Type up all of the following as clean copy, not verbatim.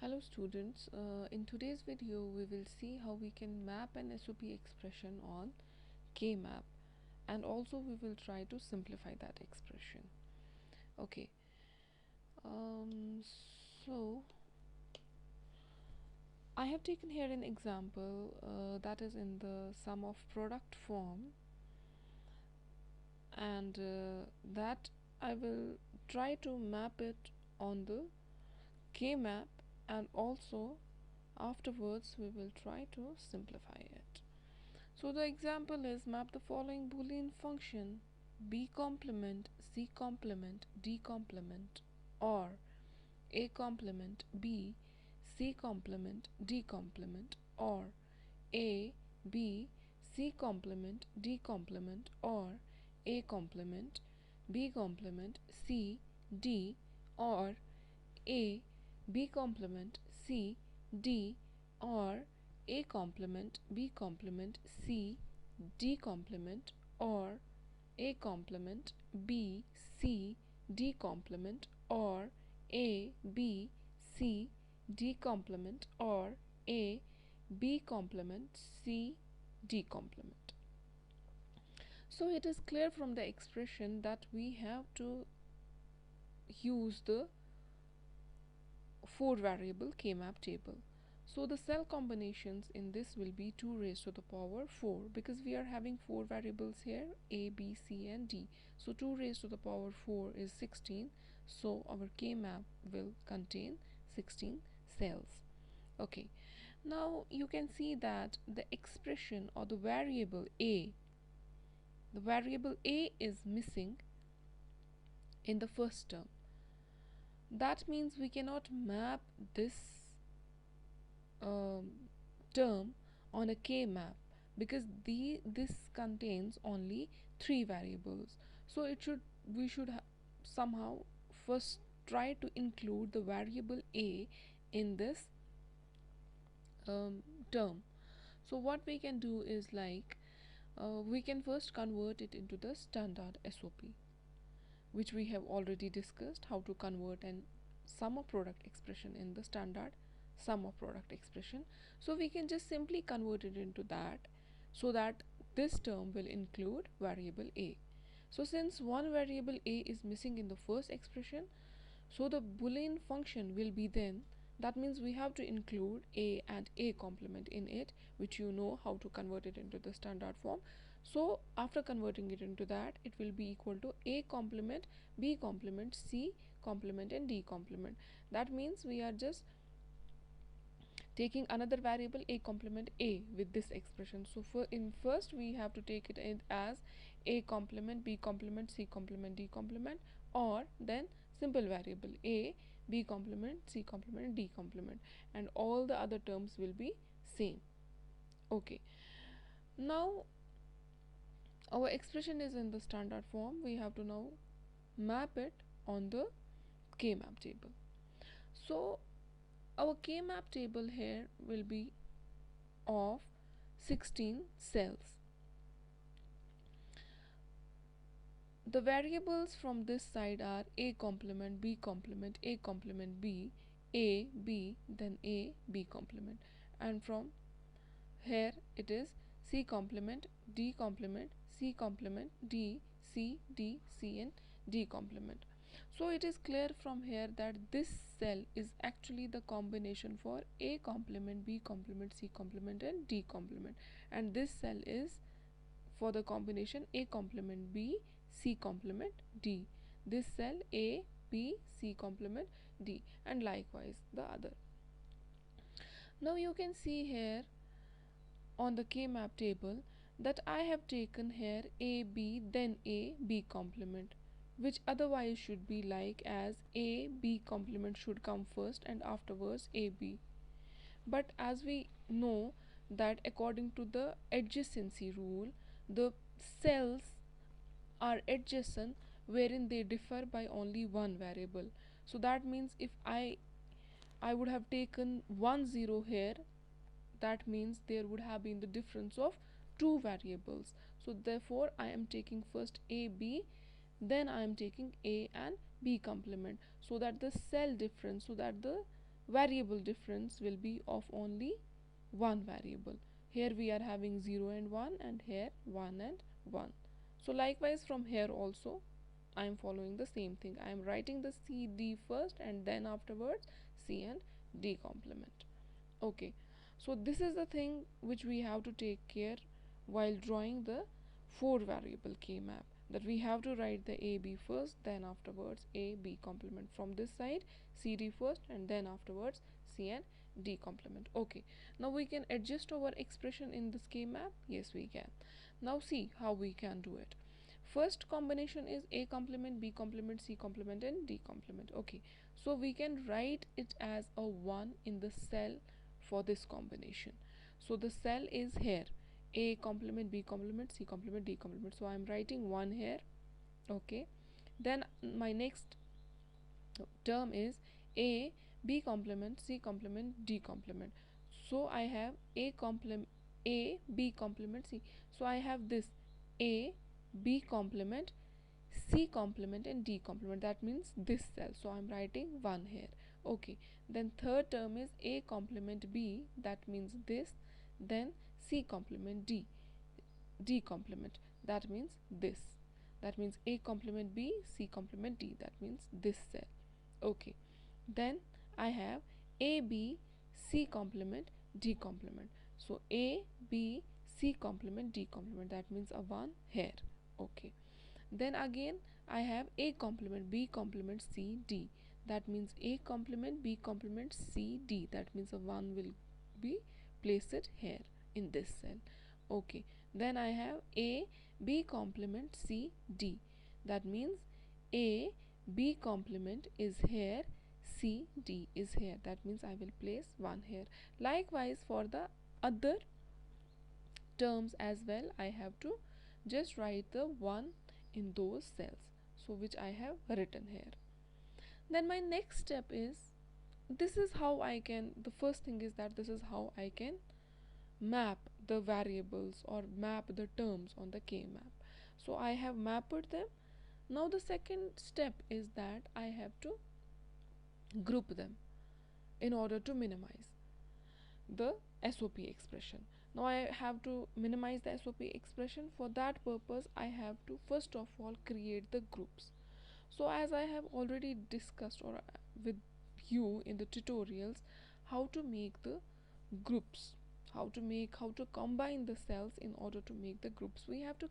Hello students, in today's video we will see how we can map an SOP expression on K-map, and also we will try to simplify that expression. Okay, so I have taken here an example that is in the sum of product form, and that I will try to map it on the K-map, and also afterwards we will try to simplify it. So the example is, map the following Boolean function b complement c complement d complement or a complement b c complement d complement or a b c complement d complement or a complement b complement c d or a b complement c d or a complement b complement c d complement or a complement b c d complement or a b c d complement or a b complement c d complement. So it is clear from the expression that we have to use the 4 variable K-map table. So the cell combinations in this will be 2 raised to the power 4, because we are having 4 variables here, A, B, C and D. So 2 raised to the power 4 is 16. So our K-map will contain 16 cells. Okay, now you can see that the expression or the variable A is missing in the first term. That means we cannot map this term on a K-map, because this contains only 3 variables. So we should somehow first try to include the variable A in this term. So what we can do is, like, we can first convert it into the standard SOP, which we have already discussed, how to convert an sum of product expression in the standard sum of product expression. So we can just simply convert it into that, so that this term will include variable A. So since one variable A is missing in the first expression, so the Boolean function will be then, that means we have to include A and A complement in it, which you know how to convert it into the standard form. So after converting it into that, it will be equal to A complement, B complement, C complement and D complement. That means we are just taking another variable A complement A with this expression. So first we have to take it in as A complement, B complement, C complement, D complement, or then simple variable A, B complement, C complement, D complement, and all the other terms will be same. Okay, now our expression is in the standard form. We have to now map it on the K-map table. So our K-map table here will be of 16 cells. The variables from this side are A complement, B complement, A complement B, A, B, then A, B complement, and from here it is C complement, D complement, C complement, D, C, D, C and D complement. So it is clear from here that this cell is actually the combination for A complement, B complement, C complement and D complement, and this cell is for the combination A complement B, C complement D. This cell A, B, C complement D, and likewise the other. Now you can see here on the K-map table that I have taken here A, B, then A, B complement, which otherwise should be like as A, B complement should come first and afterwards A, B. But as we know that according to the adjacency rule, the cells are adjacent wherein they differ by only one variable. So that means if I would have taken 1 0 here, that means there would have been the difference of 2 variables. So therefore I am taking first A, B, then I am taking A and B complement, so that the cell difference, so that the variable difference will be of only one variable. Here we are having 0 and 1, and here 1 and 1. So likewise from here also I am following the same thing. I am writing the C D first and then afterwards C and D complement. Okay, so this is the thing which we have to take care while drawing the 4 variable K map, that we have to write the A B first, then afterwards A B complement. From this side C D first and then afterwards C and D complement. Okay, now we can adjust our expression in this K map. Yes, we can. Now see how we can do it. First combination is A complement, B complement, C complement and D complement. Okay, so we can write it as a 1 in the cell for this combination. So the cell is here, A complement, B complement, C complement, D complement. So I am writing 1 here. Okay, then my next term is A B complement, C complement, D complement. So I have A complement, A B complement, C. So I have this A B complement, C complement and D complement. That means this cell. So I'm writing 1 here. Okay, then third term is A complement B, that means this. Then C complement D, D complement, that means this. That means A complement B, C complement D, that means this cell. Okay, then I have A B C complement D complement. So A B C complement D complement, that means a 1 here. Okay, then again I have A complement B complement C D, that means A complement B complement C D, that means a 1 will be placed here in this cell. Okay, then I have A B complement C D, that means A B complement is here, C D is here, that means I will place 1 here. Likewise for the other terms as well, I have to just write the 1 in those cells, so which I have written here. Then my next step is, this is how I can, the first thing is that this is how I can map the variables or map the terms on the K map. So I have mapped them. Now the second step is that I have to group them in order to minimize the SOP expression. Now I have to minimize the SOP expression. For that purpose I have to first of all create the groups. So as I have already discussed or with you in the tutorials, how to make the groups, how to combine the cells in order to make the groups. We have to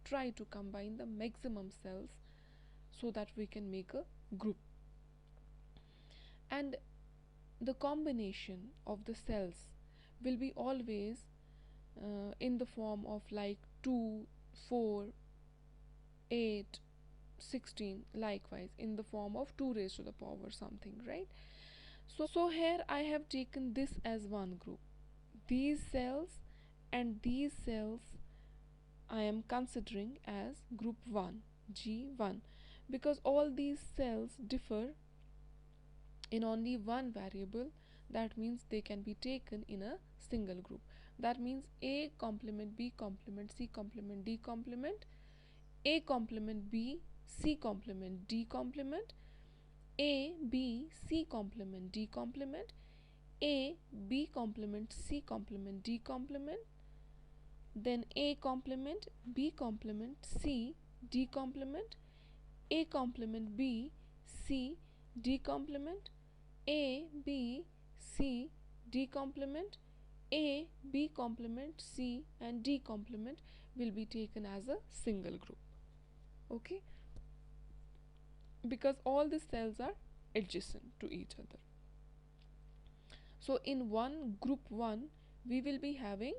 try to combine the maximum cells so that we can make a group. And the combination of the cells will be always in the form of like 2, 4, 8, 16, likewise in the form of 2 raised to the power something, right? So here I have taken this as one group. These cells and these cells I am considering as group 1, G1, because all these cells differ in only one variable. That means they can be taken in a single group. That means A complement B complement C complement D complement, A complement B C complement D complement, A B C complement D complement, A B complement C complement D complement, then A complement B complement C D complement, A complement B C D complement, A B C D complement, A B complement C and D complement will be taken as a single group. Okay, because all the cells are adjacent to each other. So in one group 1 we will be having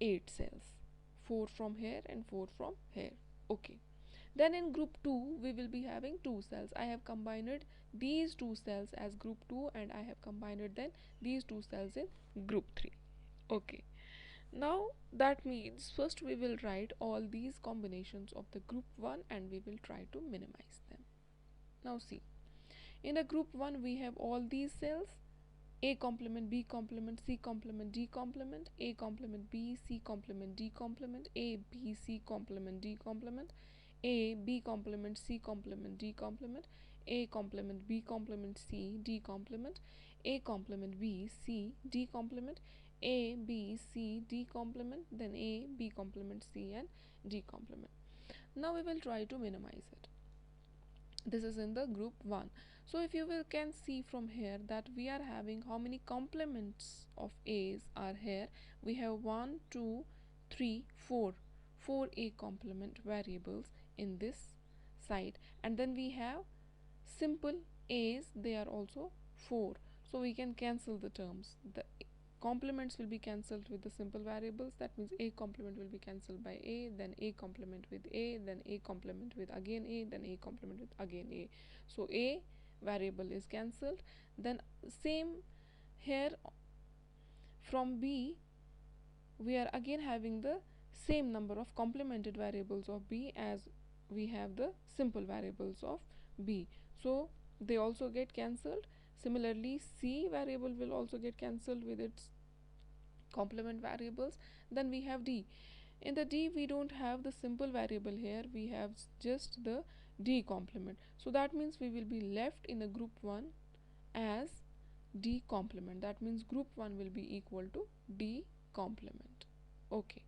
8 cells, 4 from here and 4 from here. Okay, then in group 2 we will be having 2 cells. I have combined these 2 cells as group 2 and I have combined then these 2 cells in group 3. Okay, now that means first we will write all these combinations of the group 1 and we will try to minimize them. Now see, in a group 1 we have all these cells, A complement B complement C complement D complement, A complement B C complement D complement, A B C complement D complement, A B complement C complement D complement, A complement B complement C D complement, A complement B C D complement, A B C D complement, then A B complement C and D complement. Now we will try to minimize it. This is in the group 1. So if you will can see from here that we are having how many complements of A's are here. We have 1 2 3 4 4 A complement variables in this side, and then we have simple A's, they are also 4. So we can cancel the terms. The complements will be cancelled with the simple variables. That means A complement will be cancelled by A, then A complement with A, then A complement with again A, then A complement with again A. So A variable is cancelled. Then same here from B, we are again having the same number of complemented variables of B as we have the simple variables of B. So they also get cancelled. Similarly, C variable will also get cancelled with its complement variables. Then we have D. In the D, we don't have the simple variable here, we have just the D complement. So that means we will be left in the group 1 as D complement. That means group 1 will be equal to D complement. Okay.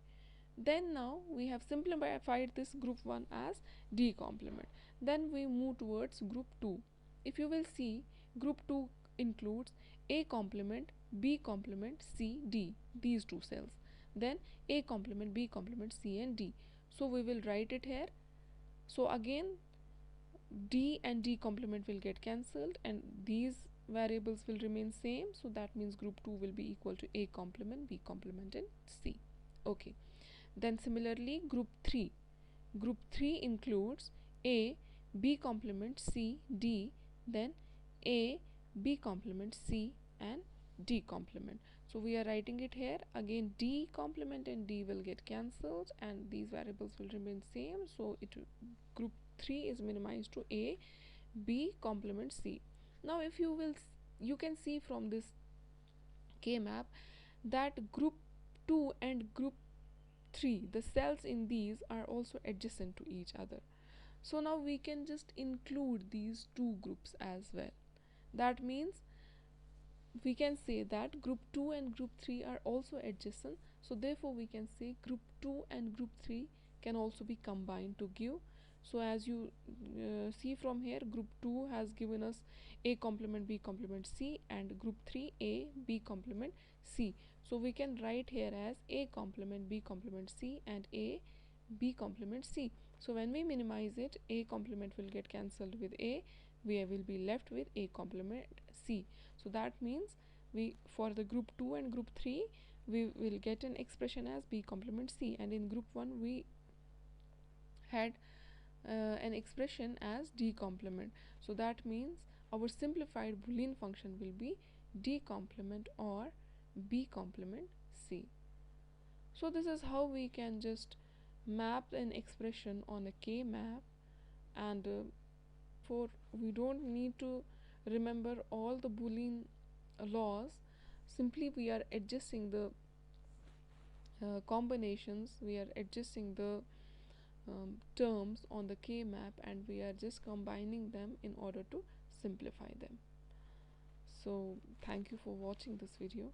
Then now we have simplified this group 1 as D complement. Then we move towards group 2. If you will see, group 2 includes A complement, B complement, C, D, these two cells. Then A complement, B complement, C and D. So we will write it here. So again D and D complement will get cancelled and these variables will remain same. So that means group 2 will be equal to A complement, B complement and C. Okay. Then similarly group 3. Group 3 includes A, B complement, C, D, then A, B complement, C and D complement. So we are writing it here. Again D complement and D will get cancelled and these variables will remain same. So group 3 is minimized to A, B complement, C. Now if you will, you can see from this K map that group 2 and group 3, the cells in these are also adjacent to each other. So now we can just include these two groups as well. That means we can say that group 2 and group 3 are also adjacent. So therefore we can say group 2 and group 3 can also be combined to give. So as you see from here, group 2 has given us A complement, B complement, C, and group 3 A, B complement, C. So we can write here as A complement, B complement, C and A, B complement, C. So when we minimize it, A complement will get cancelled with A, we will be left with A complement C. So that means we, for the group 2 and group 3, we will get an expression as B complement C, and in group 1 we had an expression as D complement. So that means our simplified Boolean function will be D complement or B complement C. So this is how we can just map an expression on a K map, and for we don't need to remember all the Boolean laws. Simply we are adjusting the combinations, we are adjusting the terms on the K map, and we are just combining them in order to simplify them. So thank you for watching this video.